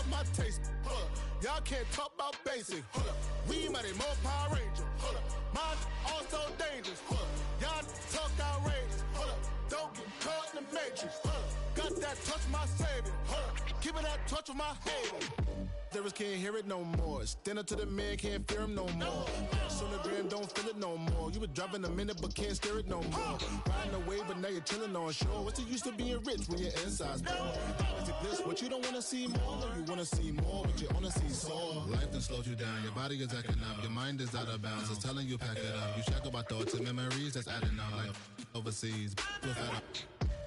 my taste. Y'all can't talk about basic. We mighty more Power Ranger. Mine also dangerous. Y'all talk outrageous. Don't get caught in the matrix. Got that touch my savior. Keeping that touch with my haters. Lyrics can't hear it no more. Stand up to the man, can't fear him no more. Sonogram don't feel it no more. You were driving a minute but can't steer it no more. Riding away but now you're chilling on shore. What's the use of being rich when your inside's poor? Is it this what you don't wanna see more? No, you wanna see more but you wanna see sore. Life done slowed you down, your body is acting up. Your mind is out of bounds, it's telling you pack it up. You shackle by thoughts and memories that's adding up. Like overseas,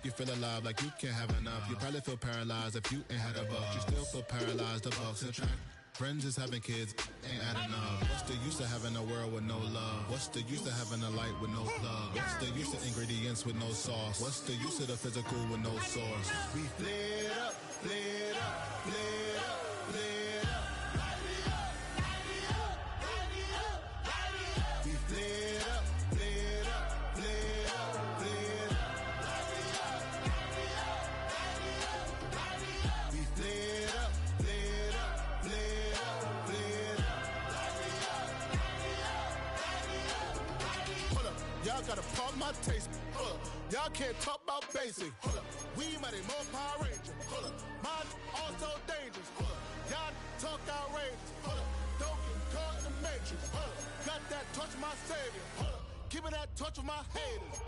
you feel alive like you can't have enough. You probably feel paralyzed if you ain't had a buck. You still feel paralyzed, the bucks and track. Friends is having kids, ain't adding up. What's the use of having a world with no love? What's the use of having a light with no plug? What's the use of ingredients with no sauce? What's the use of the physical with no source? We lit up, lit up, lit up, lit up. Light me up, light me up, light me up, light me up. We lit up, lit up, lit up, lit up. Light me up, light me up, light me up, light me up. We lit up, lit up, lit up, lit up. Light me up, light me up, light me up, light me up. Hold up, y'all gotta pardon my taste. Hold up, y'all can't talk about basic. Hold up, we mighty more Power Ranger. Hold up, mine also dangerous. Hold up, y'all talk outrageous. Hold up, don't get caught in the matrix. Hold up, got that touch my savior. Hold up, keeping that touch with my haters.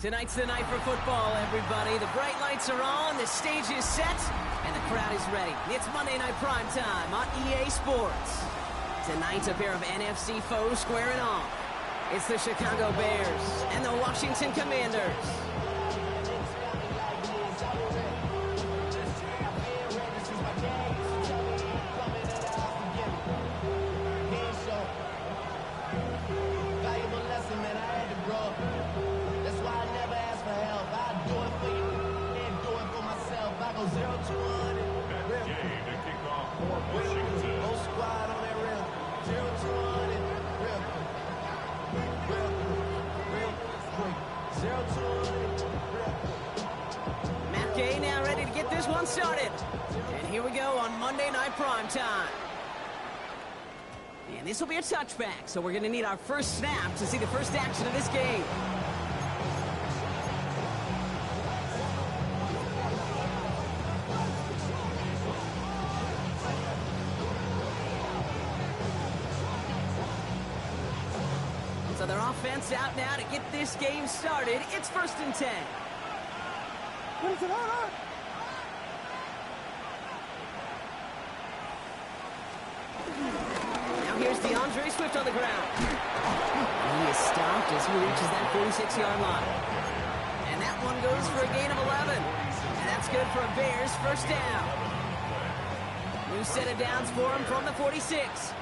Tonight's the night for football, everybody. The bright lights are on, the stage is set, and the crowd is ready. It's Monday Night Primetime on EA Sports. Tonight, a pair of NFC foes squaring off. It's the Chicago Bears and the Washington Commanders. Now ready to get this one started. And here we go on Monday Night Primetime. And this will be a touchback, so we're going to need our first snap to see the first action of this game. So their offense out now to get this game started. It's 1st and 10. What is it on? Now here's DeAndre Swift on the ground. And he is stopped as he reaches that 46-yard line. And that one goes for a gain of 11. And that's good for a Bears first down. New set of downs for him from the 46.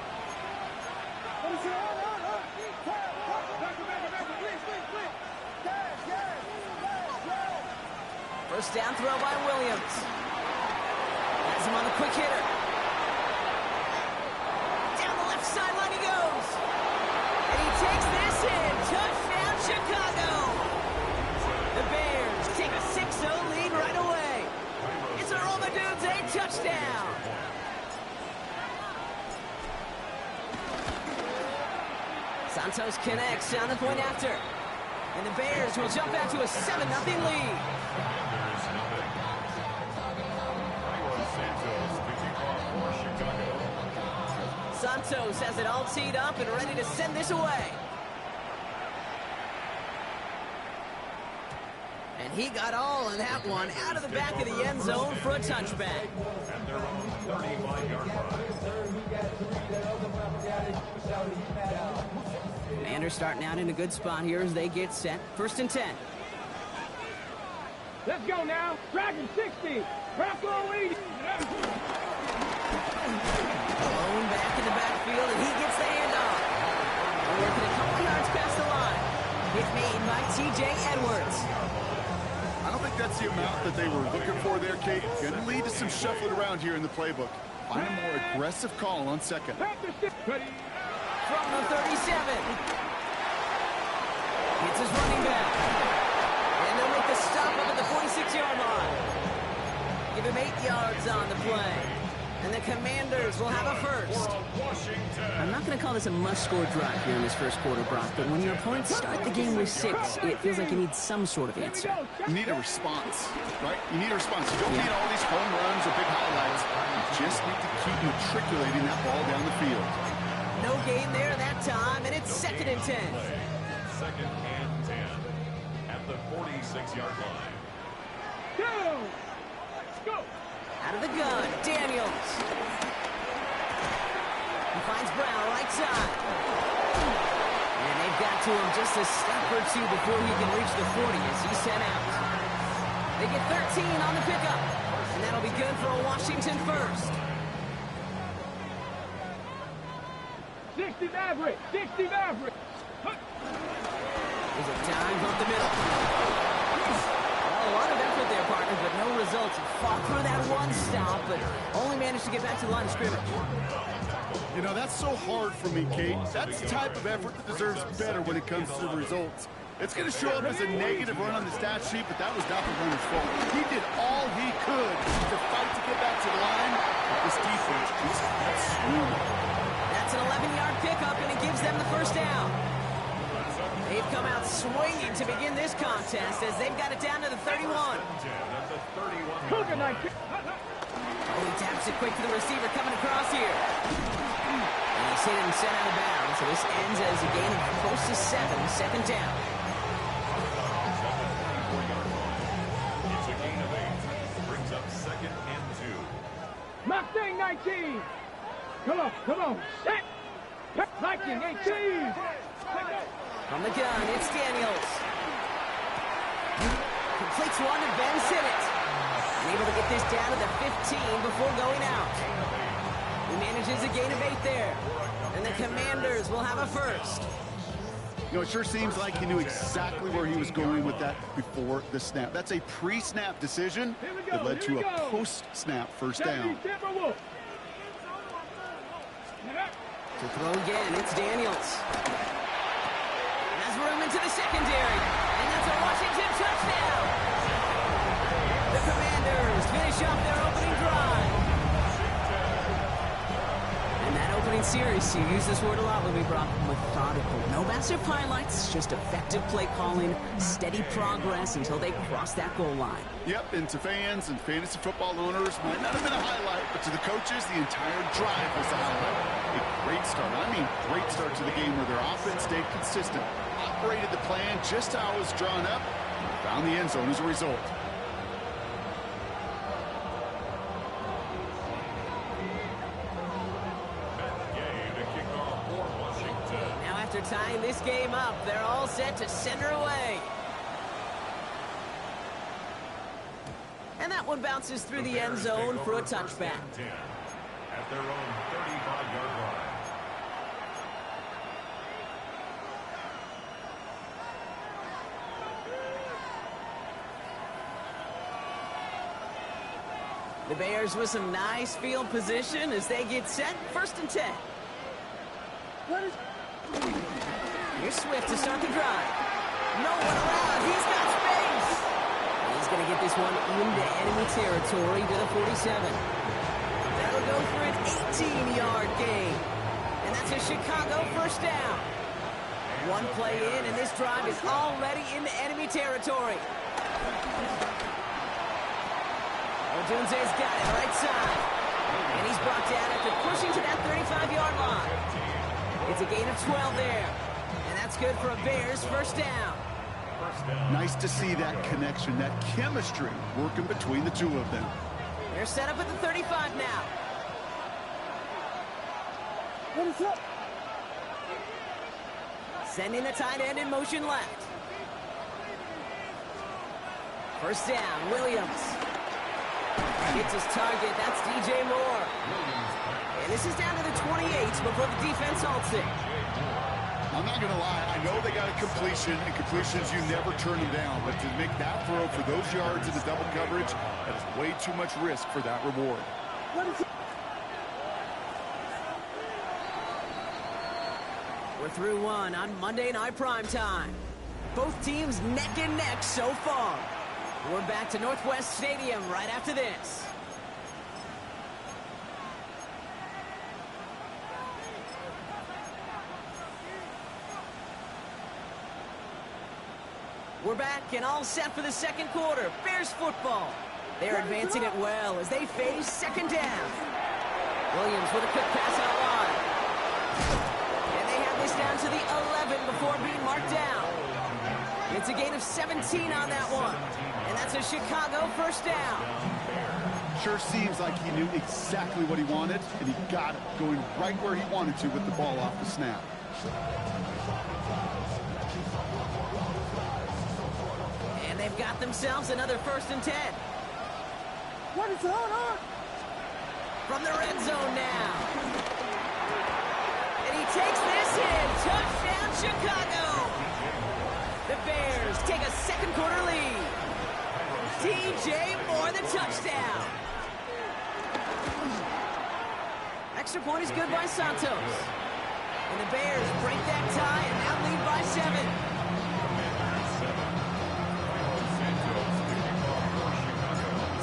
First down throw by Williams. Has him on the quick hitter. Down the left sideline he goes. And he takes this in. Touchdown, Chicago. The Bears take a 6-0 lead right away. It's a Roll the Dudes, a touchdown. Santos connects on the point after. And the Bears will jump out to a 7-0 lead. Santos has it all teed up and ready to send this away. And he got all of that one out of the back of the end zone for a touchback. Commanders starting out in a good spot here as they get set. 1st and 10. Let's go now. Dragon 60. Rocco 80. Alone back in the backfield, and he gets the handoff. We're working a couple yards past the line. Hit made by T.J. Edwards. I don't think that's the amount that they were looking for there, Kate. Going to lead to some shuffling around here in the playbook. Find a more aggressive call on second. From the 37. It's his running back. And they'll make the stop up at the 46-yard line. Give him 8 yards on the play. And the Commanders will have a first. I'm not going to call this a must-score drive here in this first quarter, Brock, but when your opponents start the game with 6, it feels like you need some sort of answer. You need a response, right? You need a response. You don't need all these home runs or big highlights. You just need to keep matriculating that ball down the field. No gain there that time, and it's 2nd and 10. 2nd and 10 at the 46-yard line. Go! Let's go! Out of the gun, Daniels. He finds Brown right side. And they've got to him just a step or two before he can reach the 40 as he's sent out. They get 13 on the pickup. And that'll be good for a Washington first. 60 Maverick! 60 Maverick! There's a dive up the middle. A lot of effort there, partners, but no results. He fought through that one stop, but only managed to get back to the line of scrimmage. You know, that's so hard for me, Kate. That's the type of effort that deserves better when it comes to the results. It's going to show up as a negative run on the stat sheet, but that was not the runner's fault. He did all he could to fight to get back to the line. This defense just got swooning. That's an 11-yard pickup, and it gives them the first down. They've come out swinging to begin this contest as they've got it down to the 31. Oh, he taps it quick to the receiver coming across here. And he's hit and sent out of bounds, so this ends as a gain of close to 7, 2nd down. 18. Come on, set. Viking 18. From the gun, it's Daniels. Completes one to Ben Simmons. Able to get this down to the 15 before going out. He manages a gain of 8 there. And the Commanders will have a first. You know, it sure seems like he knew exactly where he was going with that before the snap. That's a pre-snap decision that led to a post-snap first down. To throw again, it's Daniels. Has room into the secondary. And that's a Washington touchdown. The Commanders finish off their opening drive. And that opening series, you use this word a lot when we brought methodical. No massive highlights, just effective play calling, steady progress until they cross that goal line. Yep, and to fans and fantasy football owners, might not have been a highlight, but to the coaches, the entire drive was a highlight. A great start. I mean, great start to the game where their offense stayed consistent, operated the plan just how it was drawn up, and found the end zone as a result. Now after tying this game up, they're all set to send her away. And that one bounces through the end zone for a touchback. At their own 35-yard line. The Bears with some nice field position as they get set. 1st and 10. Here's Swift to start the drive. No one around. He's got space. He's going to get this one into enemy territory to the 47. That'll go for an 18-yard gain. And that's a Chicago first down. One play in, and this drive is already into enemy territory. Odunze's got it right side. And he's brought down after pushing to that 35-yard line. It's a gain of 12 there. And that's good for a Bears first down. Nice to see that connection, that chemistry working between the two of them. They're set up at the 35 now. What is up? Sending the tight end in motion left. First down, Williams. Hits his target, that's DJ Moore. And this is down to the 28 before the defense halts it. I'm not going to lie, I know they got a completion, and completions, you never turn them down. But to make that throw for those yards in the double coverage, that is way too much risk for that reward. We're through one on Monday Night Primetime. Both teams neck and neck so far. We're back to Northwest Stadium right after this. We're back and all set for the second quarter. Bears football. They're advancing it well as they face second down. Williams with a quick pass out wide. And they have this down to the 11 before being marked down. It's a gain of 17 on that one. And that's a Chicago first down. Sure seems like he knew exactly what he wanted, and he got it, going right where he wanted to with the ball off the snap. And they've got themselves another 1st and 10. What is going on? From the red zone now. And he takes this in. Touchdown, Chicago. The Bears take a second quarter lead. DJ Moore, the touchdown. Extra point is good by Santos. And the Bears break that tie and now lead by 7.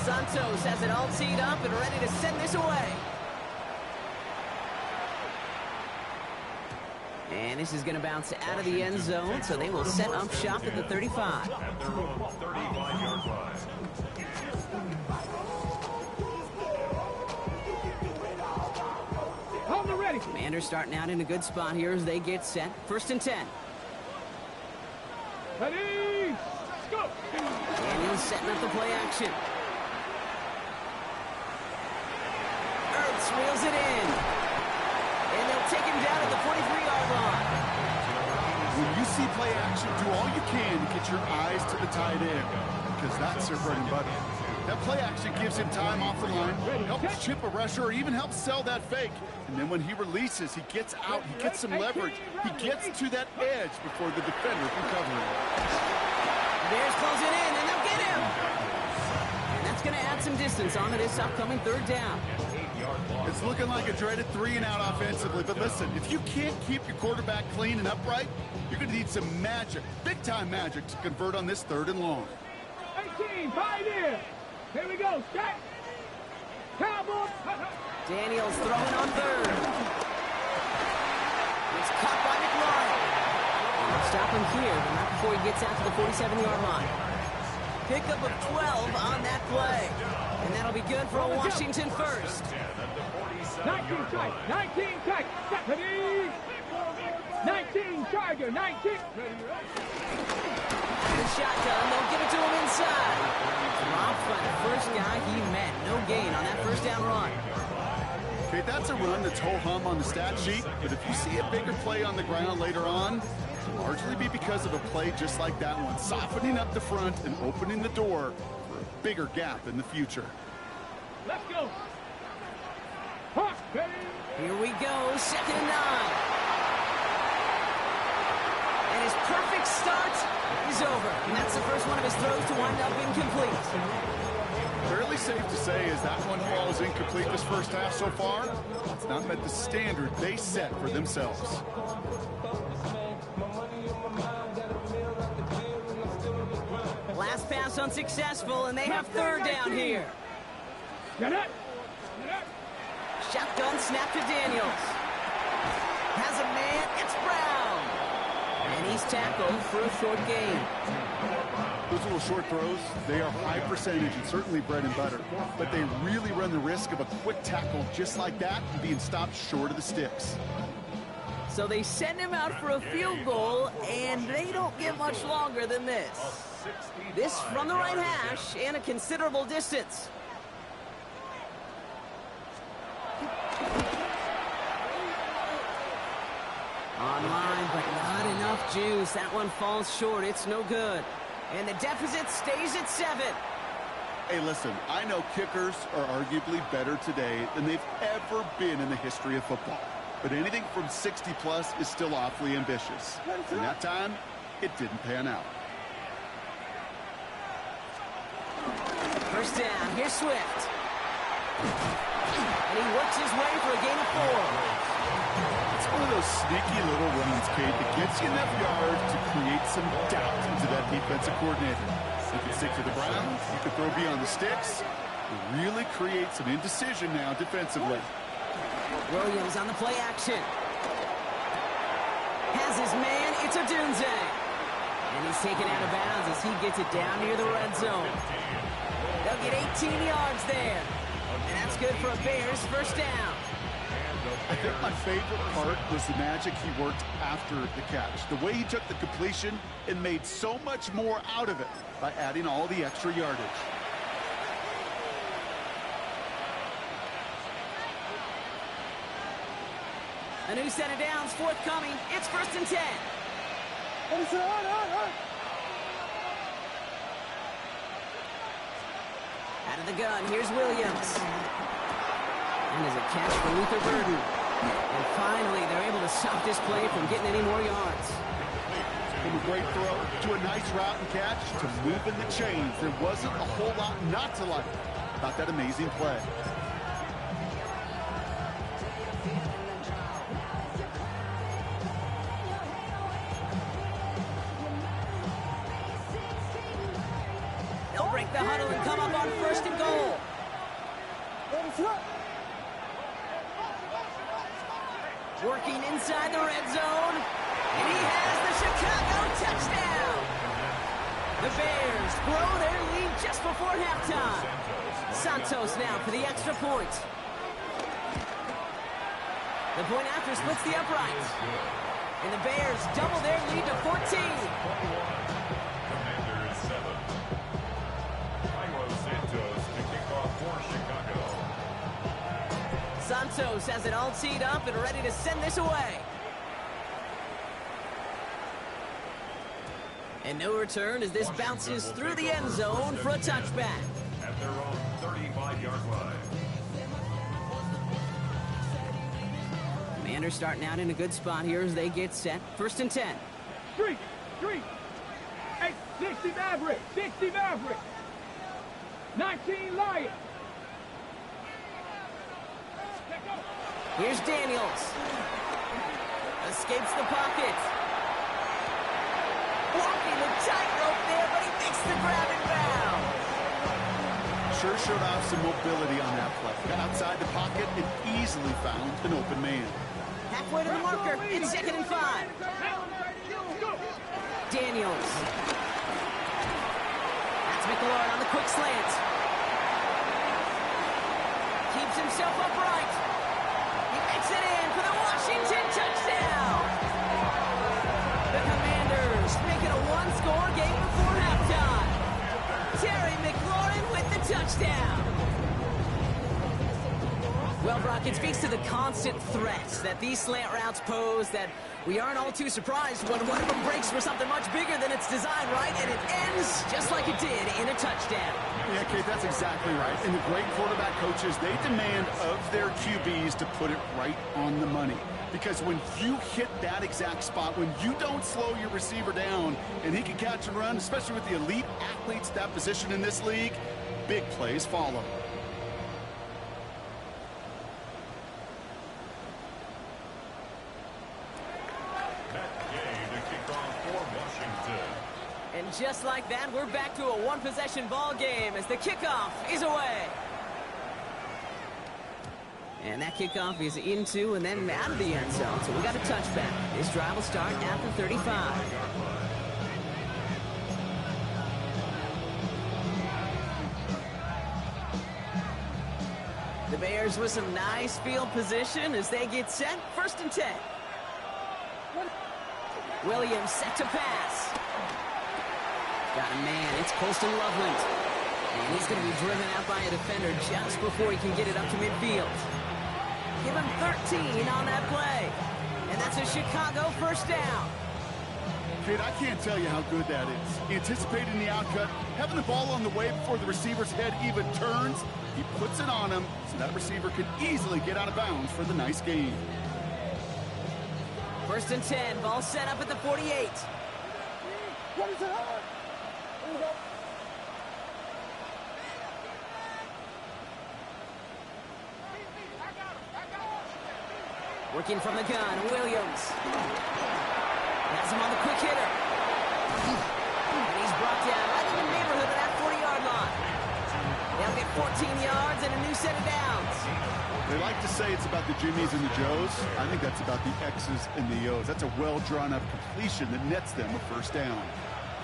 Santos has it all teed up and ready to send this away. And this is going to bounce out of the end zone, so they will set up shop at the 35. At their own 35-yard line. Hold the ready. Commanders starting out in a good spot here as they get set. 1st and 10. Ready, go. Daniels setting up the play action. This reels it in. And they'll take him down at the 43-yard line. When you see play action, do all you can to get your eyes to the tight end, because that's their bread and butter. That play action gives him time off the line, helps chip a rusher, or even helps sell that fake. And then when he releases, he gets out, he gets some leverage. He gets to that edge before the defender can cover him. Bears close it in, and they'll get him. And that's going to add some distance onto this upcoming third down. It's looking like a dreaded 3-and-out offensively, but listen, if you can't keep your quarterback clean and upright, you're going to need some magic, big-time magic, to convert on this 3rd and long. 18, 5 in. Here we go, stack. Cowboys. Daniels throwing on 3rd. It's caught by McLaurin. And they'll stop him here, but not before he gets out to the 47-yard line. Pickup of 12 on that play. And that'll be good for a Washington first. 19 strike, 19 strike. Ready? 19 Charger, 19. The shotgun, they'll give it to him inside. Dropped by the first guy he met. No gain on that first down run. Okay, that's a run that's ho-hum on the stat sheet, but if you see a bigger play on the ground later on, it'll largely be because of a play just like that one, softening up the front and opening the door for a bigger gap in the future. Let's go. Hawk, ready? Here we go, 2nd and 9. And his perfect start is over. And that's the first one of his throws to wind up incomplete. Fairly safe to say as that one falls incomplete this first half so far, it's not met the standard they set for themselves. Last pass unsuccessful, and they have 3rd down here. Get it. Shotgun snap to Daniels. Has a man, it's Brown. And he's tackled for a short gain. Those little short throws, they are high percentage and certainly bread and butter, but they really run the risk of a quick tackle just like that and being stopped short of the sticks. So they send him out for a field goal, and they don't get much longer than this. This from the right hash and a considerable distance. Online, but not enough juice. That one falls short. It's no good. And the deficit stays at 7. Hey, listen, I know kickers are arguably better today than they've ever been in the history of football. But anything from 60-plus is still awfully ambitious. And that time, it didn't pan out. First down, here's Swift. And he works his way for a gain of 4. It's one of those sneaky little runs, Kate, that gets you enough yards to create some doubt into that defensive coordinator. You can stick to the Browns, you can throw beyond the sticks. It really creates some indecision now defensively. Williams on the play action. Has his man, it's a Dunze. And he's taken out of bounds as he gets it down near the red zone. They'll get 18 yards there. And that's good for a Bears first down. I think my favorite part was the magic he worked after the catch. The way he took the completion and made so much more out of it by adding all the extra yardage. A new set of downs forthcoming. It's 1st and 10. Out of the gun, here's Williams. And there's a catch for Luther Burden. And finally, they're able to stop this play from getting any more yards. From a great throw to a nice route and catch to moving the chains, there wasn't a whole lot not to like about that amazing play. They'll break the huddle and come up on 1st and goal. Working inside the red zone. And he has the Chicago touchdown. The Bears blow their lead just before halftime. Santos now for the extra point. The point after splits the uprights. And the Bears double their lead to 14. Commanders 7. Santos to kick off for Chicago. Santos has it all teed up and ready to send this away. And no return as this bounces through the end zone for a touchback. At their own 35-yard line. Commanders starting out in a good spot here as they get set. 1st and 10. Street. 60 Maverick. 19 Lions. Here's Daniels. Escapes the pocket. Walking the tightrope there, but he makes the grab and bound. Sure showed off some mobility on that play. Got outside the pocket and easily found an open man. Halfway to the marker. It's 2nd and 5. Daniels. That's McLaurin on the quick slant. Keeps himself upright. He makes it in for the Washington touchdown. The Commanders make it a one-score game before halftime. Terry McLaurin with the touchdown. Well, Brock, it speaks to the constant threats that these slant routes pose, that we aren't all too surprised when one of them breaks for something much bigger than its design, right? And it ends just like it did in a touchdown. Yeah, Kate, that's exactly right. And the great quarterback coaches, they demand of their QBs to put it right on the money. Because when you hit that exact spot, when you don't slow your receiver down and he can catch and run, especially with the elite athletes at that position in this league, big plays follow. And just like that, we're back to a one-possession ball game as the kickoff is away. And that kickoff is into and then out of the end zone, so we got a touchback. This drive will start at the 35. The Bears with some nice field position as they get set. 1st and 10. Williams set to pass. Got a man. It's Colston Loveland. And he's going to be driven out by a defender just before he can get it up to midfield. Give him 13 on that play. And that's a Chicago 1st down. Kate, I can't tell you how good that is. Anticipating the outcut, having the ball on the way before the receiver's head even turns, he puts it on him so that receiver could easily get out of bounds for the nice gain. 1st and 10, ball set up at the 48. What is it? Working from the gun, Williams. Has him on the quick hitter. And he's brought down right in the neighborhood of that 40-yard line. They'll get 14 yards and a new set of downs. They like to say it's about the Jimmies and the Joes. I think that's about the X's and the O's. That's a well-drawn-up completion that nets them a 1st down.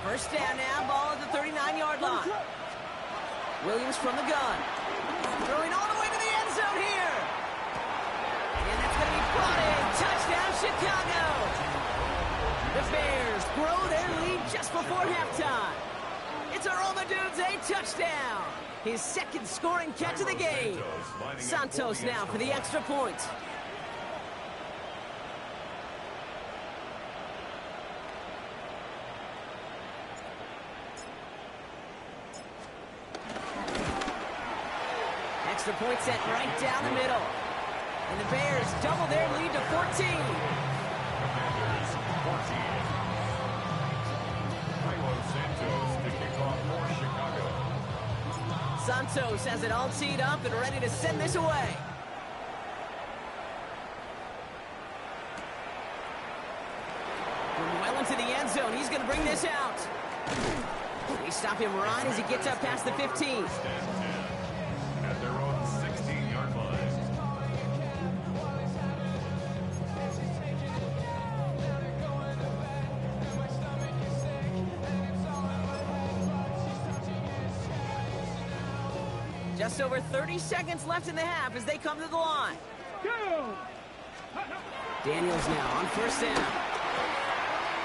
1st down now, ball at the 39-yard line. Williams from the gun. Throwing all the way to the end zone here. And that's going to be brought in. Touchdown, Chicago. The Bears grow their lead just before halftime. It's a Roma Dudes a touchdown. His 2nd scoring catch of the game. Santos now for the extra point. Extra point set right down the middle. And the Bears double their lead to 14. Santos has it all teed up and ready to send this away. From well into the end zone, he's going to bring this out. They stop him right as he gets up past the 15. At their own 16-yard line. Just over 30 seconds left in the half as they come to the line. Daniels now on 1st down.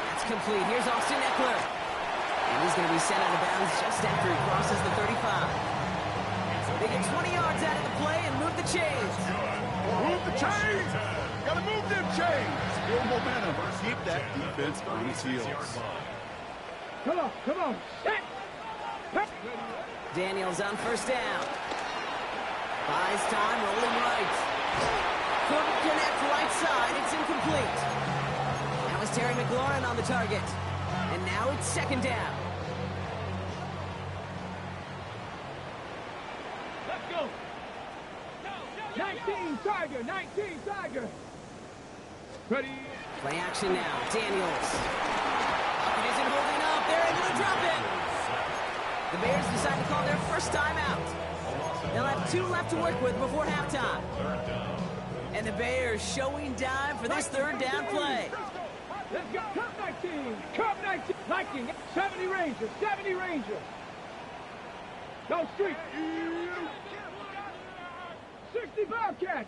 That's complete. Here's Austin Eckler. And he's going to be sent out of bounds just after he crosses the 35. They get 20 yards out of the play and move the chains. Move the chains. Gotta move them chains. Build momentum. Keep that defense on its heels. Come on. Set. Daniels on first down. Buys time, rolling right. Couldn't connect right side. It's incomplete. That was Terry McLaurin on the target. And now it's second down. Let's go. 19 Tiger. Ready. Play action now. Daniels. It isn't holding up. They're able to drop it. The Bears decide to call their first timeout. They'll have 2 left to work with before halftime. And the Bears showing dive for this third down play. Let's go. Cup 19. Viking. 70 Rangers. Go street. 60 Bobcat.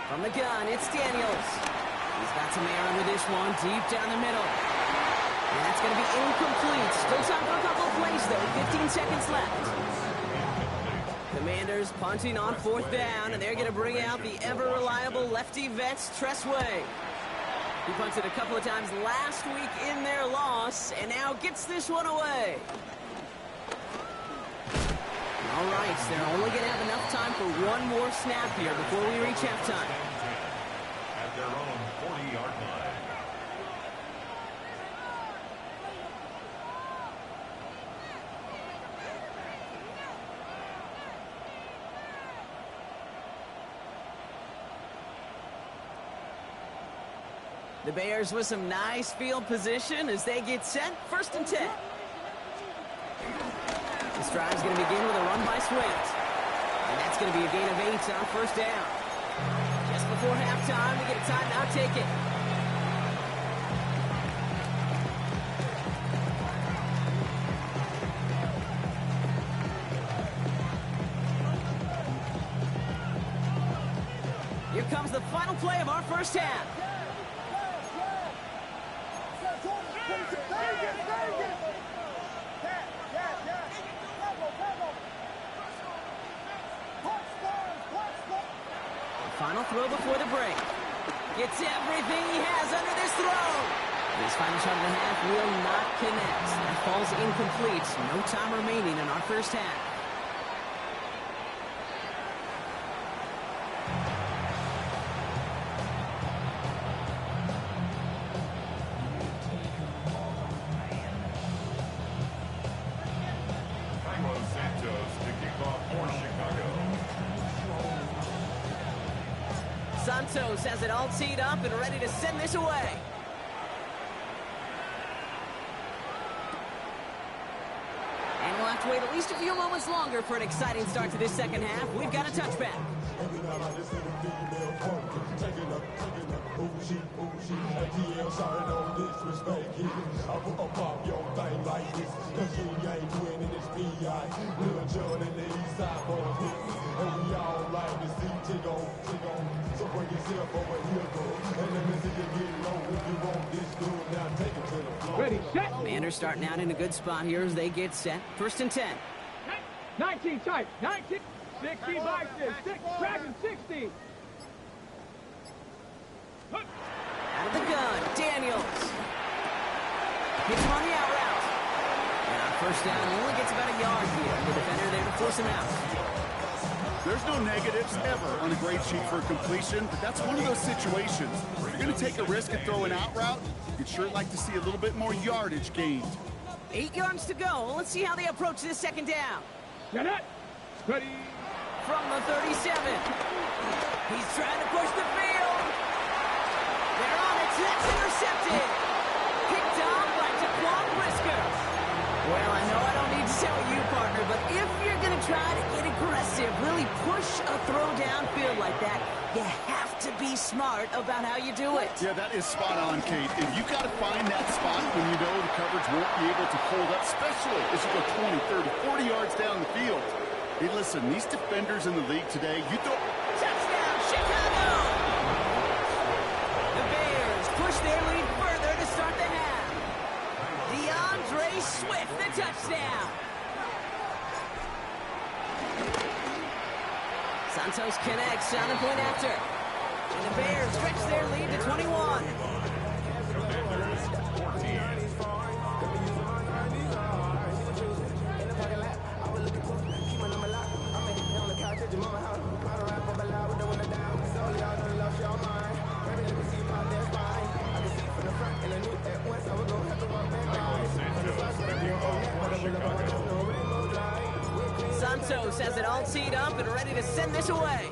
From the gun, it's Daniels. He's got some air under this one, deep down the middle. And that's going to be incomplete. Still time for a couple of plays, though. 15 seconds left. Commanders punting on fourth down, and they're going to bring out the ever-reliable lefty vets, Tressway. He punted a couple of times last week in their loss, and now gets this one away. All right, they're only going to have enough time for one more snap here before we reach halftime. At their own 40-yard line. The Bears with some nice field position as they get set. First and 10. This drive's going to begin with a run by Swift. And that's going to be a gain of 8 on first down. Just before halftime, we get a timeout taken. Here comes the final play of our first half. Final throw before the break. Gets everything he has under this throw. This final shot of the half will not connect. That falls incomplete. No time remaining in our first half. Santos has it all teed up and ready to send this away. And we'll have to wait at least a few moments longer for an exciting start to this second half. We've got a touchback. Ready, set. Commanders starting out in a good spot here as they get set. First and 10. 19 tight. 19. 60 boxes. 60. Out of the gun, Daniels. Hits him on the out route. And on first down, only gets about a yard here. The defender there to force him out. There's no negatives ever on a grade sheet for a completion, but that's one of those situations. If you're going to take a risk and throw an out route, you'd sure like to see a little bit more yardage gained. 8 yards to go. Let's see how they approach this second down. Get it. Ready. From the 37. He's trying to push the field. They're on it. That's intercepted. Picked off by Jaquan Brisker. Well, I know I don't need to tell you, partner, but if you're going to try to get aggressive, really push a throw downfield like that, you have to be smart about how you do it. Yeah, that is spot on, Kate. And you got to find that spot when you know the coverage won't be able to hold up, especially as you go 20, 30, 40 yards down the field. Hey, listen, these defenders in the league today, you throw... Touchdown, Chicago! The Bears push their lead further to start the half. DeAndre Swift, the touchdown. Santos connects on the point after. And the Bears stretch their lead to 21. Commanders 14. Santos has it all teed up and ready to send this away.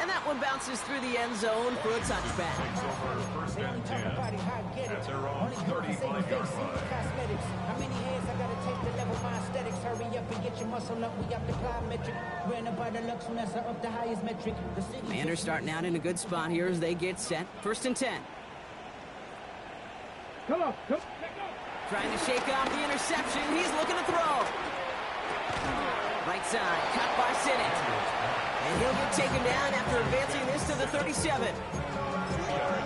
And that one bounces through the end zone for a touchback. Takes over first and 10 at their own 35-yard line. How many hands I gotta take to level my aesthetics? Hurry up and get your muscle up. We up the plyometric. Ran up by the Lux Mesa up the highest metric. Commanders starting out in a good spot here as they get set. First and 10. Come on, come. Trying to shake off the interception. He's looking to throw. Right side, caught by Sinnott. And he'll get taken down after advancing this to the 37.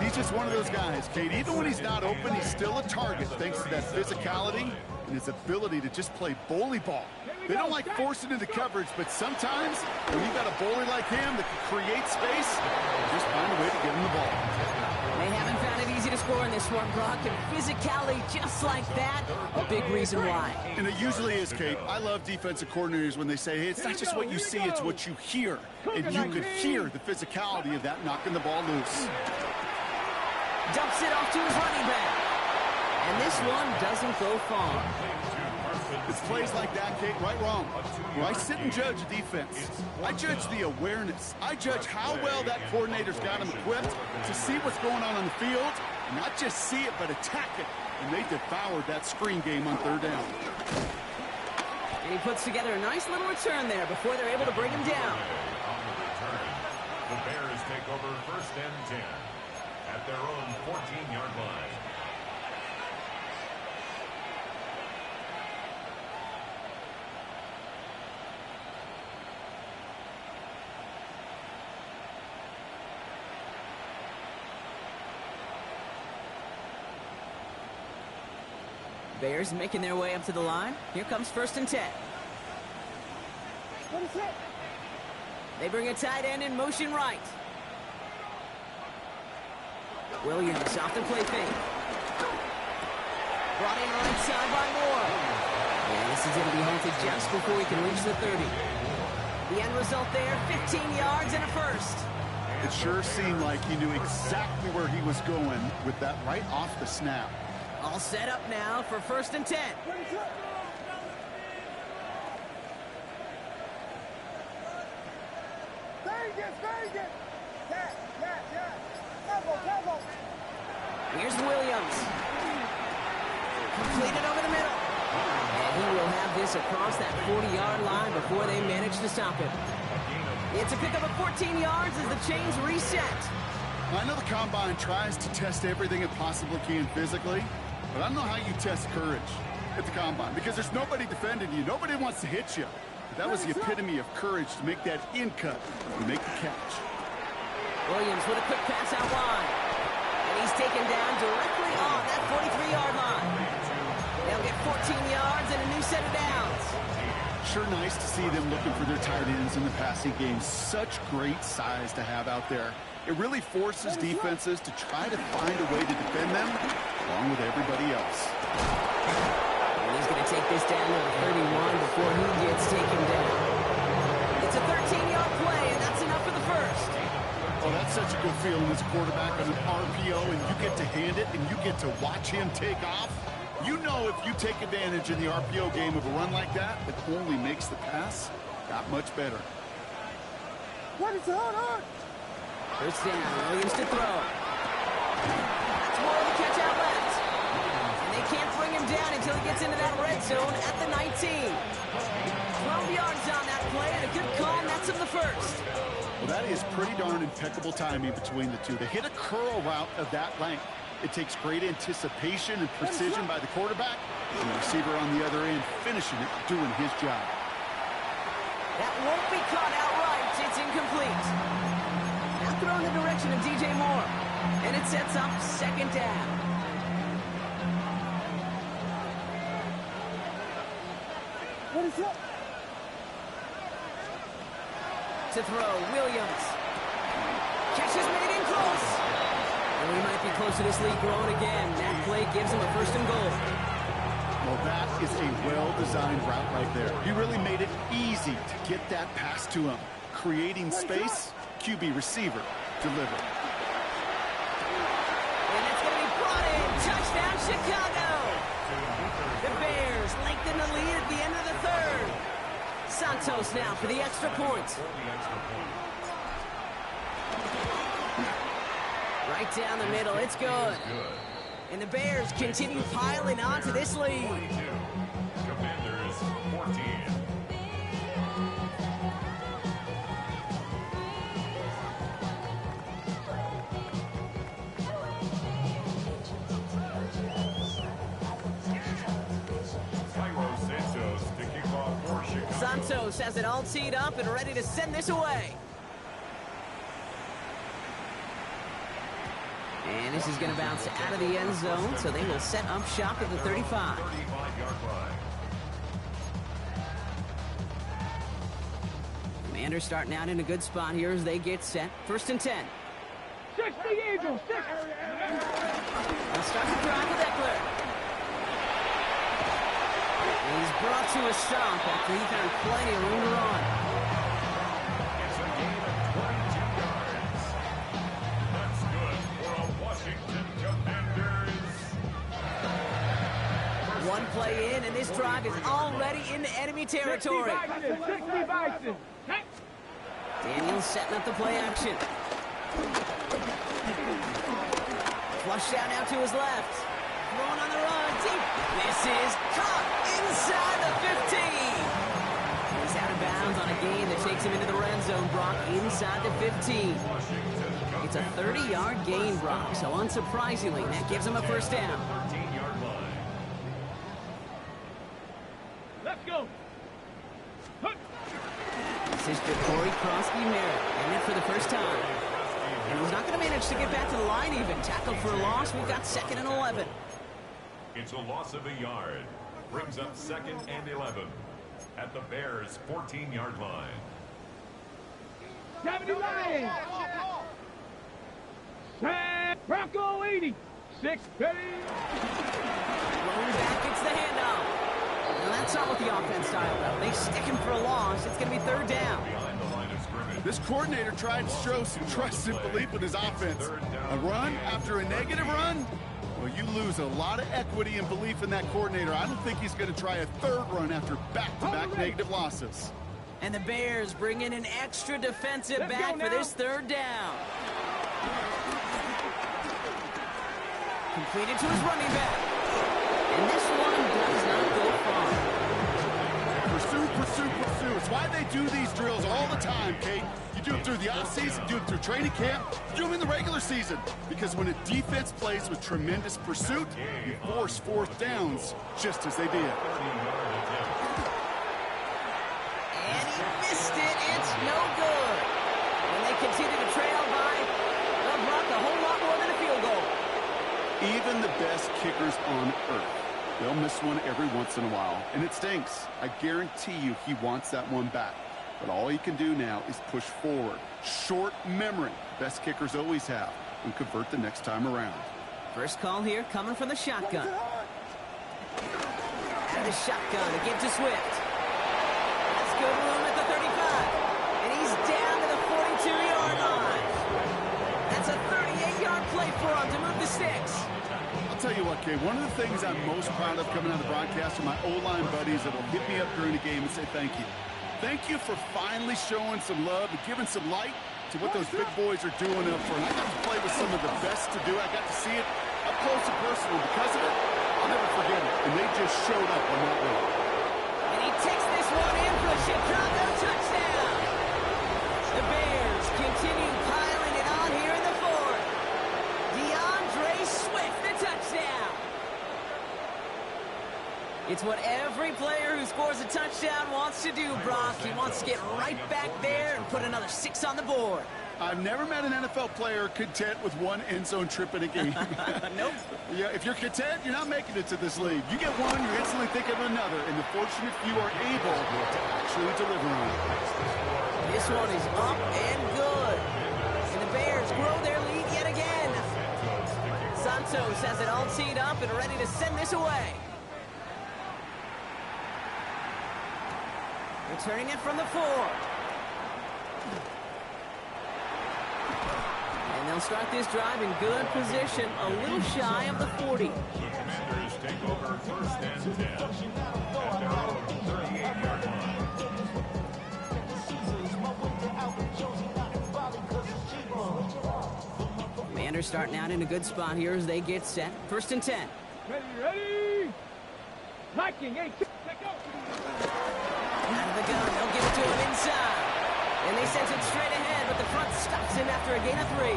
He's just one of those guys, Kate. Even when he's not open, he's still a target thanks to that physicality and his ability to just play bully ball. They don't like forcing into coverage, but sometimes when you've got a bully like him that can create space, just find a way to get him the ball. They haven't found it easy to score in this one, Brock, and physicality just like that, a big reason why. And it usually is, Kate. I love defensive coordinators when they say, hey, it's not just what you see, it's what you hear. And you could hear the physicality of that knocking the ball loose. Dumps it off to his running back. And this one doesn't go far. It's plays like that, Kate, right wrong. Where I sit and judge a defense. I judge the awareness. I judge how well that coordinator's got him equipped to see what's going on the field, and not just see it, but attack it. And they devoured that screen game on third down. And he puts together a nice little return there before they're able to bring him down. On the return, the Bears take over first and 10 at their own 14-yard line. Bears making their way up to the line. Here comes first and 10. They bring a tight end in motion right. Williams off the play fake. Brought in right side by Moore. And this is going to be halted just before he can reach the 30. The end result there, 15 yards and a first. It sure seemed like he knew exactly where he was going with that right off the snap. All set up now for first and 10. Here's Williams. Completed over the middle. And he will have this across that 40-yard line before they manage to stop him. It's a pickup of 14 yards as the chains reset. I know the Combine tries to test everything it possibly can physically, but I don't know how you test courage at the Combine because there's nobody defending you. Nobody wants to hit you. But that was the epitome of courage to make that in cut and make the catch. Williams with a quick pass out wide. And he's taken down directly on that 43-yard line. They'll get 14 yards and a new set of downs. Sure nice to see them looking for their tight ends in the passing game. Such great size to have out there. It really forces defenses to try to find a way to defend them along with everybody else. And he's going to take this down to the 31 before he gets taken down. It's a 13-yard play, and that's enough for the first. Oh, that's such a good feeling as a quarterback on an RPO, and you get to hand it, and you get to watch him take off. You know if you take advantage in the RPO game of a run like that, it only makes the pass that much better. What is on? First down, Williams to throw. That's more of the catch out left. And they can't bring him down until he gets into that red zone at the 19. 12 yards on that play, and a good call, and that's him the first. Well, that is pretty darn impeccable timing between the two. They hit a curl route of that length. It takes great anticipation and precision by the quarterback, and the receiver on the other end finishing it, doing his job. That won't be caught outright. It's incomplete. Now throw in the direction of DJ Moore, and it sets up second down. What is up? to throw. Williams. Catches made in close. And we might be close to this lead growing again. That play gives him a 1st and goal. Well, that is a well-designed route right there. He really made it easy to get that pass to him. Creating space, QB receiver, deliver. And it's going to be brought in. Touchdown, Chicago. The Bears lengthen the lead at the end of the 3rd. Santos now for the extra point. Right down the middle, it's good. And the Bears continue piling on to this lead. Commanders 14. Santos has it all teed up and ready to send this away. And this is going to bounce out of the end zone, so they will set up shop at the 35. 35-yard line. Commanders starting out in a good spot here as they get set. 1st and 10. 60 Eagles, 6. They'll start the drive with Eckler. And he's brought to a stop after he found plenty of room to run. It's a gain of 22 yards. That's good for a Washington Commanders. One play in, and this drive is already into enemy territory. 60 Bison. Daniels setting up the play action. Flush down now to his left. Throwing on the run. Deep. This is caught inside the 15. He's out of bounds on a gain that takes him into the red zone. Brock inside the 15. It's a 30-yard gain, Brock. So unsurprisingly, that gives him a 1st down. 13-yard line. Let's go. This is Corey Krosky-Merritt, and it for the first time. And he's not going to manage to get back to the line even. Tackled for a loss. We've got 2nd and 11. It's a loss of a yard. Brings up 2nd and 11 at the Bears' 14-yard line. 79. Sam Bronco 80. 6 Petty. Rolling back, it's the handoff. Now that's not what the offense style, though. They stick him for a loss. It's going to be 3rd down. Behind the line of scrimmage. This coordinator tried to show some trust and belief in his offense. A run after a negative run? Well, you lose a lot of equity and belief in that coordinator. I don't think he's going to try a 3rd run after back-to-back negative losses. And the Bears bring in an extra defensive back for this 3rd down. Completed to his running back. And this one does not go far. Pursue, pursue, pursue. It's why they do these drills all the time, Kate. You do it through the offseason, do it through training camp, do them in the regular season. Because when a defense plays with tremendous pursuit, you force 4th downs just as they did. And he missed it. It's no good. And they continue to trail by, they'll block a whole lot more than a field goal. Even the best kickers on earth, they'll miss one every once in a while, and it stinks. I guarantee you he wants that one back. But all he can do now is push forward. Short memory, best kickers always have, and convert the next time around. First call here coming from the shotgun. Out of the shotgun, to give to Swift. That's good room at the 35. And he's down to the 42-yard line. That's a 38-yard play for him to move the sticks. I'll tell you what, Kay, one of the things I'm most proud of coming out of the broadcast are my O-line buddies that will hit me up during the game and say thank you. Thank you for finally showing some love and giving some light to what those big boys are doing up front. I got to play with some of the best to do. I got to see it up close and personal. Because of it, I'll never forget it. And they just showed up on that way. And he takes this one in for a Chicago touchdown. The Bears continue piling it on here in the 4th. DeAndre Swift, the touchdown. It's what every player who scores a touchdown wants to do, Brock. He wants to get right back there and put another 6 on the board. I've never met an NFL player content with one end zone trip in a game. Nope. Yeah, if you're content, you're not making it to this league. You get one, you're instantly thinking of another, and the fortunate few are able to actually deliver on it. This one is up and good. And the Bears grow their lead yet again. Santos has it all teed up and ready to send this away. Returning it from the 4. And they'll start this drive in good position, a little shy of the 40. The Commanders take over first and 10 at their own 38-yard line. Commanders starting out in a good spot here as they get set. First and 10. Ready? Liking, hey, check out. Out of the gun, they'll give it to him inside. And they send it straight ahead, but the front stops him after a gain of 3.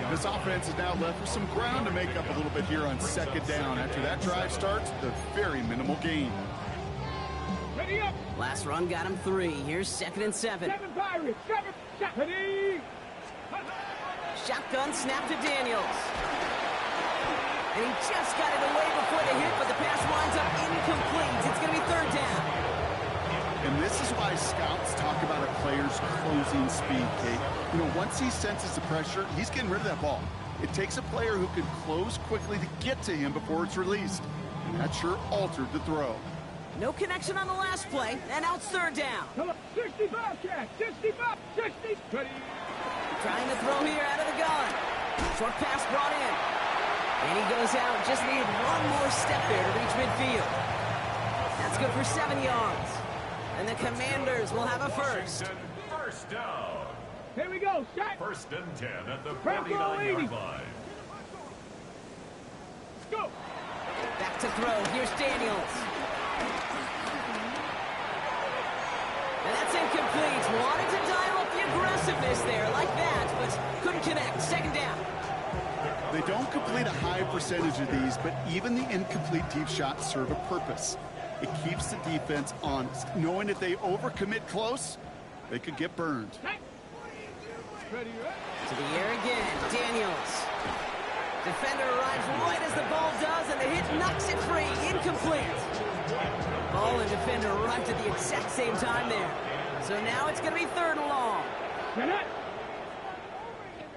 This offense is now left with some ground to make up a little bit here on second down. After that drive starts, the very minimal gain. Ready up. Last run got him 3. Here's second and 7. 7 Pirates. 7. Ready. Shotgun snap to Daniels. And he just got it away before the hit, but the pass winds up incomplete. It's going to be third down. And this is why scouts talk about a player's closing speed, Kate. You know, once he senses the pressure, he's getting rid of that ball. It takes a player who can close quickly to get to him before it's released. And that sure altered the throw. No connection on the last play, and now it's third down. Come on. 65, Jack. 65. 60. Ready. Trying to throw here out of the gun. Short pass brought in. And he goes out. Just needed one more step there to reach midfield. That's good for 7 yards. And the Commanders will have a first. First down. Here we go. Shot. First and 10 at the Bravo 80. 49-yard line. Go. Back to throw. Here's Daniels. And that's incomplete. Wanted to dial up the aggressiveness there like that, but couldn't connect. Second down. They don't complete a high percentage of these, but even the incomplete deep shots serve a purpose. It keeps the defense honest, knowing if they overcommit close, they could get burned. Ready. To the air again. Daniels. Defender arrives right as the ball does, and the hit knocks it free. Incomplete. Ball and defender arrived at the exact same time there. So now it's going to be third and long.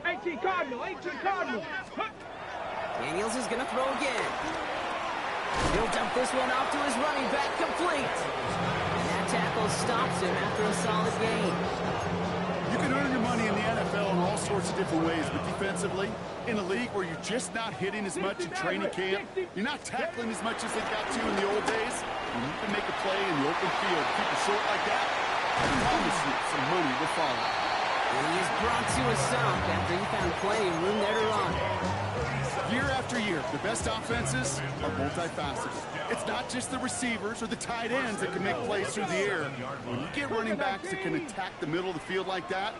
18 Cardinal. 18 Cardinal. Daniels is going to throw again. He'll dump this one off to his running back, complete. And that tackle stops him after a solid gain. You can earn your money in the NFL in all sorts of different ways, but defensively, in a league where you're just not hitting as much in training camp, you're not tackling as much as they got to in the old days, when you can make a play in the open field, keep it short like that, I promise you some money will follow. And he is brought to a stop after he found plenty of room there to run. Year after year, the best offenses are multifaceted. It's not just the receivers or the tight ends that can make plays through the air. When you get running backs that can attack the middle of the field like that,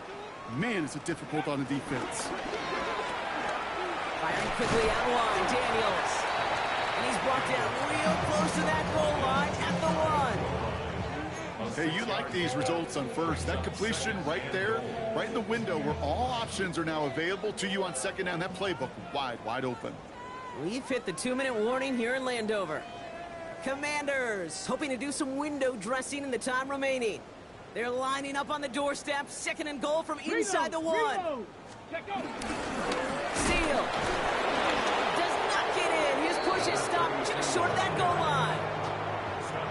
man, is it difficult on the defense. Firing quickly out of line, Daniels. And he's brought down real close to that goal line at the 1. Hey, you like these results on first. That completion right there, right in the window where all options are now available to you on second down. That playbook wide open. We've hit the 2-minute warning here in Landover. Commanders hoping to do some window dressing in the time remaining. They're lining up on the doorstep. Second and goal from inside the 1. Steele does not get in. His push is stopped just short of that goal line.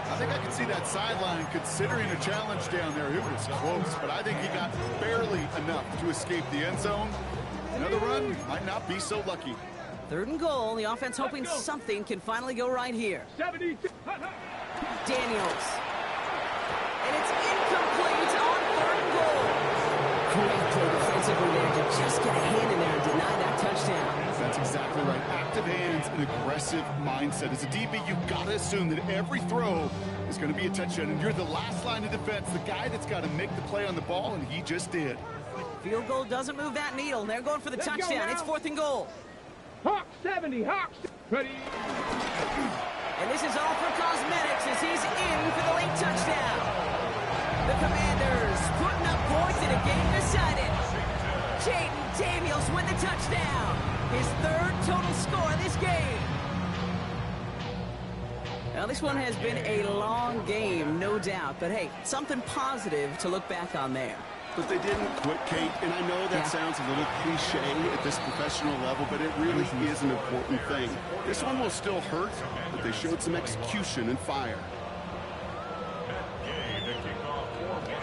I think I can see that sideline considering a challenge down there. It was close, but I think he got barely enough to escape the end zone. Another run might not be so lucky. Third and goal. The offense hoping something can finally go right here. 72. Daniels. And it's incomplete on third and goal. Great play defensively there to just get a hand in there and deny that touchdown. That's exactly right. Active hands and aggressive mindset. As a DB, you've got to assume that every throw is going to be a touchdown. And you're the last line of defense, the guy that's got to make the play on the ball, and he just did. Field goal doesn't move that needle. They're going for the touchdown. It's fourth and goal. Hawk 70. Hawks. Ready. And this is all for cosmetics as he's in for the late touchdown. The Commanders putting up points in a game decided. Jaden Daniels with the touchdown. His third total score this game. Now, this one has been a long game, no doubt. But, hey, something positive to look back on there. But they didn't quit, Kate, and I know that sounds a little cliche at this professional level, but it really is an important thing. This one will still hurt, but they showed some execution and fire.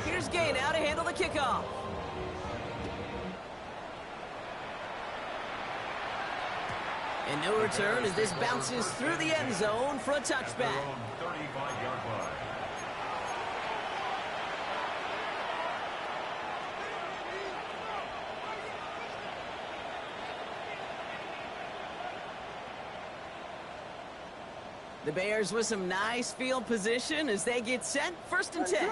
Here's Gay now to handle the kickoff. And no return as this bounces through the end zone for a touchback. The Bears with some nice field position as they get set. 1st and 10.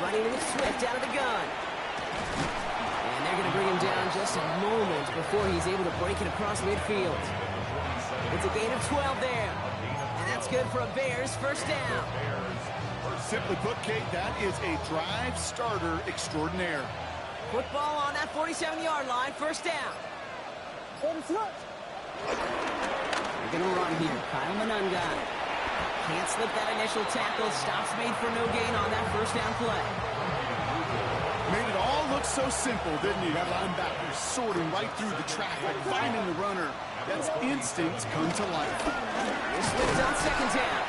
Running with Swift out of the gun. And they're going to bring him down just a moment before he's able to break it across midfield. It's a gain of 12 there. And that's good for a Bears 1st down. Simply put, Kate, that is a drive starter extraordinaire. Football on that 47-yard line, 1st down. They're going to run here. Kyle Manunga can't slip that initial tackle. Stops made for no gain on that 1st down play. Made it all look so simple, didn't he? That linebacker sorting right through the traffic, finding the runner. That's instinct come to life. Swift on 2nd down.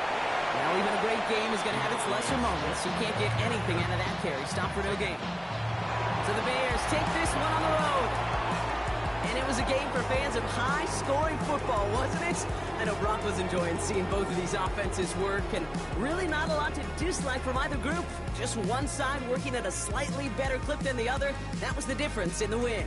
Now even a great game is going to have its lesser moments. He can't get anything out of that carry. Stop for no gain. So the Bears take this one on the road. And it was a game for fans of high-scoring football, wasn't it? I know Brock was enjoying seeing both of these offenses work, and really not a lot to dislike from either group. Just one side working at a slightly better clip than the other. That was the difference in the win.